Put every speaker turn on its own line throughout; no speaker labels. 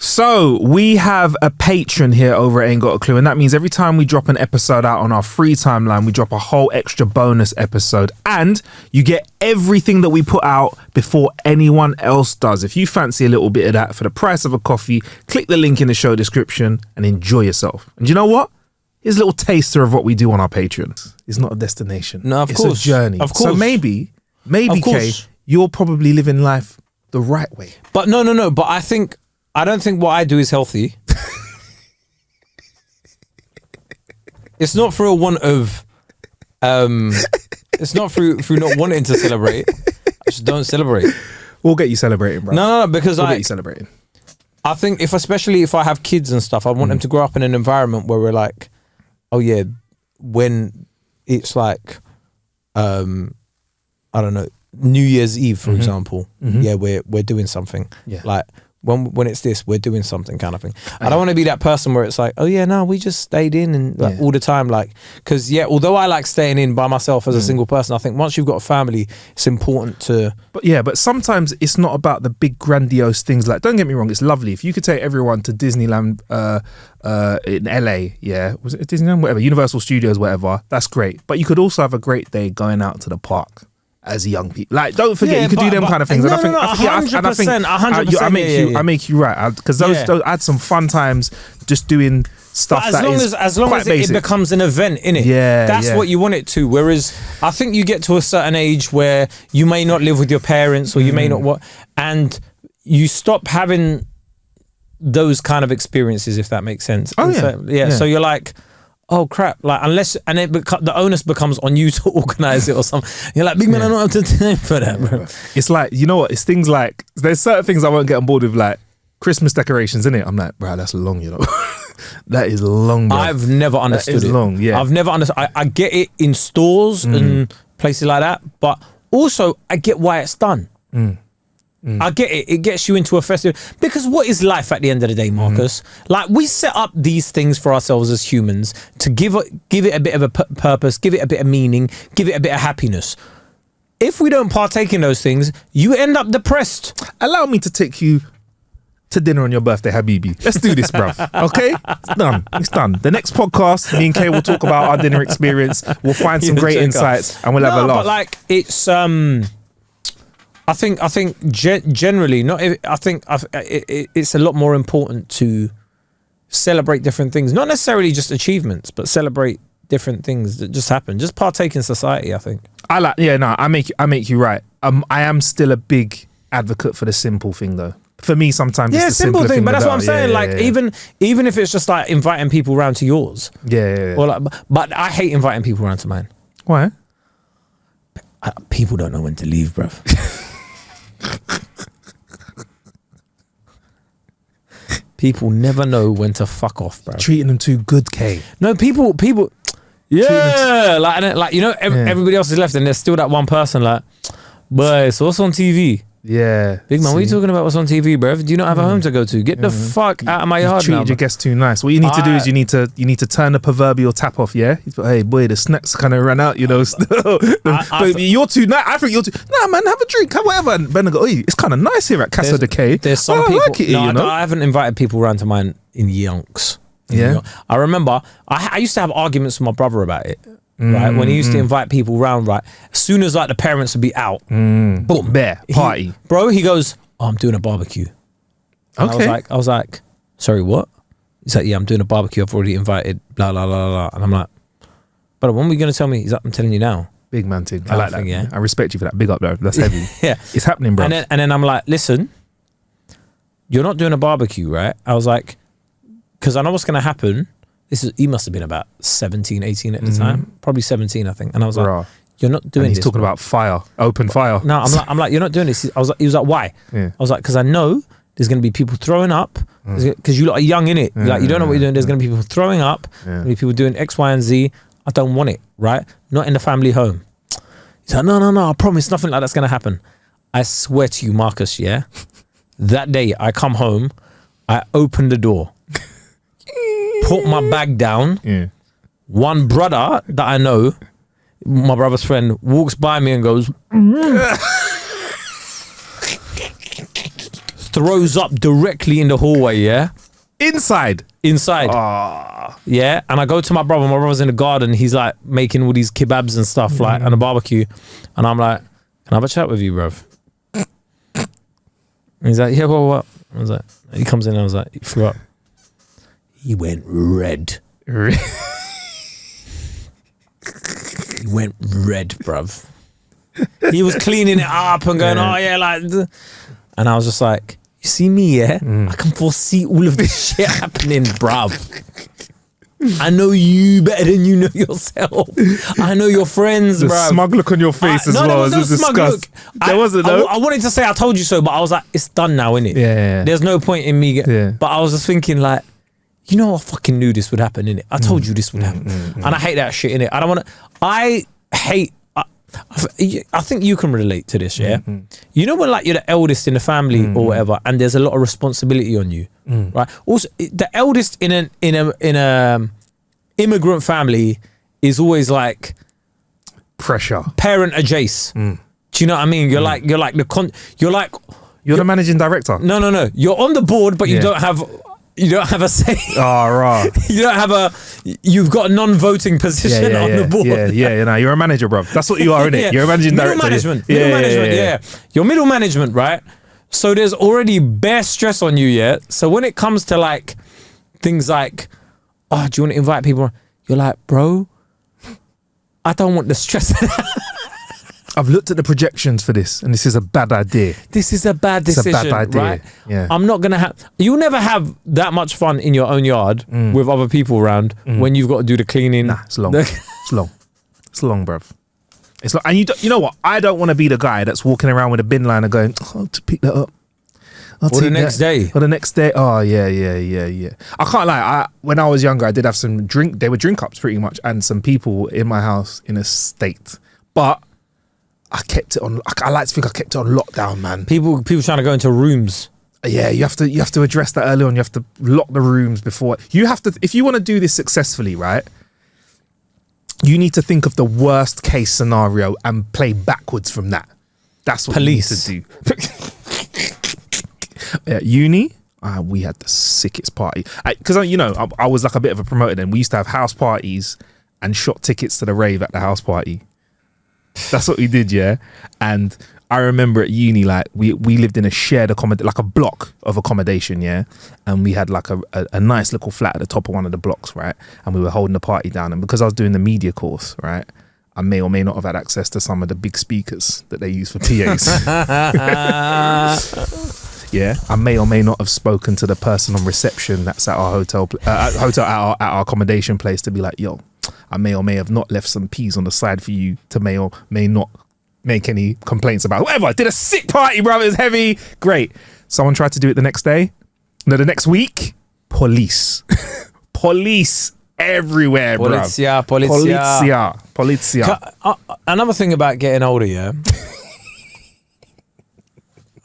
So we have a patron here over at Ain't Got a Clue, and that means every time we drop an episode out on our free timeline, we drop a whole extra bonus episode, and you get everything that we put out before anyone else does. If you fancy a little bit of that for the price of a coffee, click the link in the show description and enjoy yourself. And you know what? Here's a little taster of what we do on our Patreon. It's not a destination.
No, of course.
It's a journey.
Of course.
So maybe, Kay, you're probably living life the right way.
But no. But I don't think what I do is healthy. It's not through a want of, it's not through not wanting to celebrate. I just don't celebrate.
We'll get you celebrating, bro.
No, because
we'll get you celebrating.
I think especially if I have kids and stuff, I want them to grow up in an environment where we're like, oh yeah, when it's like, I don't know, New Year's Eve, for example. Yeah, we're doing something. Yeah. Like when it's this, we're doing something kind of thing. I don't want to be that person where it's like, oh yeah, no, we just stayed in and like all the time, like, because although I like staying in by myself as a single person, I think once you've got a family, it's important to. But
sometimes it's not about the big grandiose things. Like, don't get me wrong, it's lovely if you could take everyone to Disneyland in LA. Yeah, was it Disneyland? Whatever, Universal Studios, whatever. That's great. But you could also have a great day going out to the park as young people. Like, don't forget, you could do them kind of things.
No, and I think 100%.
I make you right, because those I had some fun times just doing stuff. But
as long as it becomes an event, innit?
Yeah,
that's what you want it to. Whereas I think you get to a certain age where you may not live with your parents, or you may not and you stop having those kind of experiences, if that makes sense.
Oh,
so you're like, oh crap, like the onus becomes on you to organise it or something. You're like, big man, I don't have the time for that, bro.
It's like, you know what, it's things like, there's certain things I won't get on board with, like Christmas decorations, innit? I'm like, bro, that's long, you know. That is long, bro.
I've never understood
that is
it.
long, yeah.
I've never understood. I get it in stores and places like that, but also I get why it's done. I get it. It gets you into a festive, because what is life at the end of the day, Marcus? Like, we set up these things for ourselves as humans to give it a bit of a purpose, give it a bit of meaning, give it a bit of happiness. If we don't partake in those things, you end up depressed.
Allow me to take you to dinner on your birthday, Habibi. Let's do this, bruv. Okay? It's done. It's done. The next podcast, me and Kay will talk about our dinner experience. We'll find some great insights and we'll have a laugh.
But like, it's I think generally, it's a lot more important to celebrate different things, not necessarily just achievements, but celebrate different things that just happen. Just partake in society, I think.
I make you right. I am still a big advocate for the simple thing, though. For me, sometimes it's the simple thing.
But that's what I'm saying. Even if it's just like inviting people around to yours.
Yeah.
Or like, but I hate inviting people around to mine.
Why?
People don't know when to leave, bruv. People never know when to fuck off, bro.
Treating them too good, Kay.
No, people. Yeah, like you know, everybody else is left, and there's still that one person. Like, boy, so what's on TV?
Yeah,
big man, what are you talking about? What's on TV, bro? Do you not have a home to go to? Get the fuck out of my yard now.
Treated your guests too nice. What you need to do is you need to turn the proverbial tap off. Yeah, hey boy, the snacks kind of ran out. You know, but you're too nice. I think you're too. Nah, man, have a drink, have whatever. And Ben will go, it's kind of nice here at Casa de Kay.
There's some people.
Like it here, you know?
I haven't invited people around to mine in yonks.
Yeah,
I remember I used to have arguments with my brother about it. Right, when he used to invite people round, right, as soon as like the parents would be out, boom,
bear party,
bro. He goes, "Oh, I'm doing a barbecue." And
okay,
I was like, "Sorry, what?" He's like, "Yeah, I'm doing a barbecue. I've already invited blah blah blah blah." And I'm like, "But when are we gonna tell me?" He's like, "I'm telling you now."
Big man thing. I like that. Yeah, I respect you for that. Big up, though. That's heavy.
Yeah,
it's happening, bro.
And then I'm like, "Listen, you're not doing a barbecue, right?" I was like, "Because I know what's gonna happen." He must have been about 17, 18 at the time. Probably 17, I think. And I was like, you're not doing this.
He's talking about fire, open fire.
No, I'm like, you're not doing this. He was like, why? Yeah. I was like, because I know there's going to be people throwing up, because you lot are young, innit? Like, you don't know what you're doing. There's going to be people throwing up, there'll be people doing X, Y, and Z. I don't want it, right? Not in the family home. He's like, no, I promise nothing like that's going to happen. I swear to you, Marcus, yeah? That day, I come home, I open the door, put my bag down. Yeah. One brother that I know, my brother's friend, walks by me and goes, throws up directly in the hallway, yeah?
Inside.
Yeah, and I go to my brother's in the garden, he's like making all these kebabs and stuff, like, and a barbecue, and I'm like, can I have a chat with you, bruv? And he's like, yeah, what? I was like, he comes in and I was like, he threw up. He went red. He went red, bruv. He was cleaning it up and going, oh yeah, like, and I was just like, you see me, yeah? I can foresee all of this shit happening, bruv. I know you better than you know yourself. I know your friends,
The
bruv.
smug look on your face as well.
There was no smug look.
There wasn't, though.
I wanted to say I told you so, but I was like, it's done now, innit?
Yeah.
There's no point in me but I was just thinking like, you know, I fucking knew this would happen, innit? I told you this would happen. And I hate that shit, innit? I think you can relate to this, yeah? You know when like you're the eldest in the family or whatever, and there's a lot of responsibility on you, right? Also, the eldest in a immigrant family is always like
pressure,
parent adjacent. Do you know what I mean? You're like you're
the managing director.
No. You're on the board, but you don't have a say.
Oh, right.
You've got a non-voting position on the board.
Yeah, you're a manager, bruv. That's what you are, innit? You're a managing director.
Middle management. You're middle management, right? So there's already bare stress on you, yeah? So when it comes to like things like, oh, do you want to invite people? You're like, bro, I don't want the stress.
I've looked at the projections for this, and this is a bad idea.
This is a bad decision,
it's a bad idea.
Right?
Yeah.
I'm not gonna have. You'll never have that much fun in your own yard with other people around when you've got to do the cleaning.
Nah, it's long. It's long, bruv. It's long. And you know what? I don't want to be the guy that's walking around with a bin liner going, oh, to pick that up.
Or the next day.
Or the next day. Oh, yeah. I can't lie. When I was younger, I did have some drink. They were drink ups pretty much, and some people in my house in a state. But I kept it on. I like to think I kept it on lockdown, man.
People trying to go into rooms.
Yeah, you have to address that early on. You have to lock the rooms before. You have to, if you want to do this successfully, right? You need to think of the worst case scenario and play backwards from that. That's what
Police.
you need to do. At uni, we had the sickest party. Because, I was like a bit of a promoter then. We used to have house parties and shot tickets to the rave at the house party. That's what we did, yeah? And I remember at uni, like, we lived in a shared accommodation, like a block of accommodation, yeah? And we had like a nice little flat at the top of one of the blocks, right? And we were holding the party down. And because I was doing the media course, right? I may or may not have had access to some of the big speakers that they use for PAs. Yeah, I may or may not have spoken to the person on reception that's at our hotel at our accommodation place to be like, yo, I may or may have not left some peas on the side for you to may or may not make any complaints about. Whatever, did a sick party, bro. It was heavy. Great. Someone tried to do it the next day. No, the next week. Police. Police everywhere, bro. Polizia.
Another thing about getting older, yeah.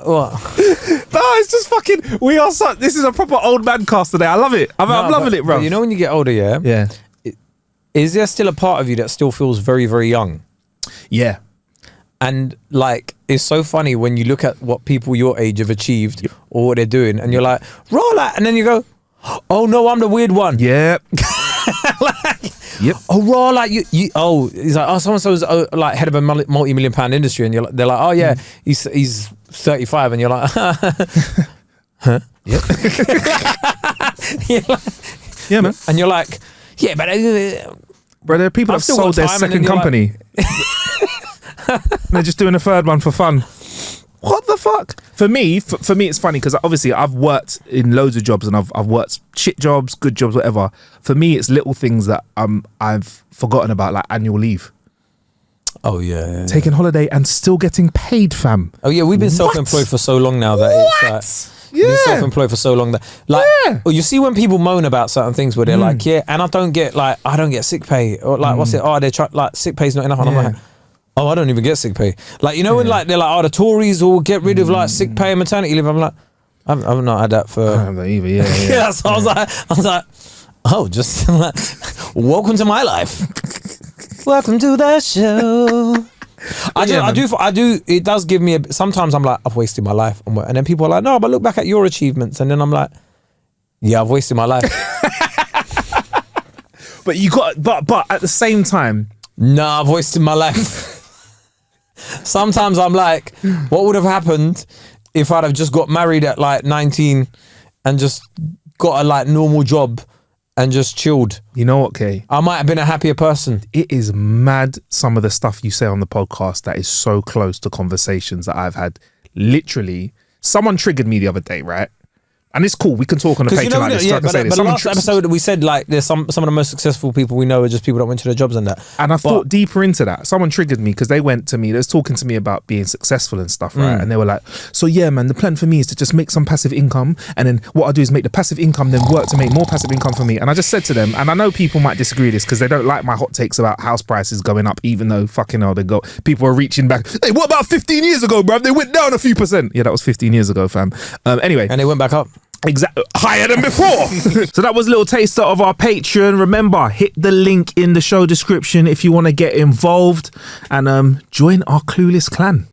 What?
No, it's just fucking. This is a proper old man cast today. I love it. I'm loving it, bro.
But you know when you get older, yeah.
Yeah.
Is there still a part of you that still feels very, very young?
Yeah.
And like, it's so funny when you look at what people your age have achieved or what they're doing, and you're like, roll out, and then you go, oh no, I'm the weird one.
Yep. Yep.
Oh, raw, like you. Oh, he's like, oh, so-and-so's like head of a multi-million pound industry, and they're like, oh yeah, he's 35, and you're like, huh?
Yep.
Like,
yeah, man.
And you're like, yeah, but
bro, there are people that have sold their second company. They're just doing a third one for fun. What the fuck? For me, it's funny because obviously I've worked in loads of jobs and I've worked shit jobs, good jobs, whatever. For me, it's little things that I've forgotten about, like annual leave.
Oh yeah.
Taking holiday and still getting paid, fam.
Oh yeah, we've been self-employed for so long now that it's like,
yeah.
We've been self-employed for so long that like, oh, you see when people moan about certain things where they're like, yeah, and I don't get sick pay, or like what's it? Oh, they try like sick pay's not enough, and I'm like, oh, I don't even get sick pay. Like, you know, when like they're like, oh, the Tories will get rid of like sick pay and maternity leave. I'm like, I've not had that for.
I haven't either. Yeah.
So I was like, oh, just like, welcome to my life. Welcome to the show. I do. It does give me sometimes I'm like, I've wasted my life, and then people are like, no, but look back at your achievements, and then I'm like, yeah, I've wasted my life.
But at the same time,
nah, I've wasted my life. Sometimes I'm like, what would have happened if I'd have just got married at like 19 and just got a like normal job and just chilled?
You know what, Kay?
I might have been a happier person.
It is mad, some of the stuff you say on the podcast that is so close to conversations that I've had. Literally, someone triggered me the other day, right? And it's cool. We can talk on the Patreon like this.
Yeah, but the last episode we said like there's some of the most successful people we know are just people that went to their jobs and that.
And I thought deeper into that. Someone triggered me because they went to me. They was talking to me about being successful and stuff, right? And they were like, "So yeah, man, the plan for me is to just make some passive income, and then what I do is make the passive income, then work to make more passive income for me." And I just said to them, and I know people might disagree with this because they don't like my hot takes about house prices going up, even though fucking hell people are reaching back. Hey, what about 15 years ago, bruv? They went down a few percent. Yeah, that was 15 years ago, fam. Anyway,
and they went back up.
Exactly, higher than before. So that was a little taster of our Patreon. Remember, hit the link in the show description if you want to get involved and join our Clueless clan.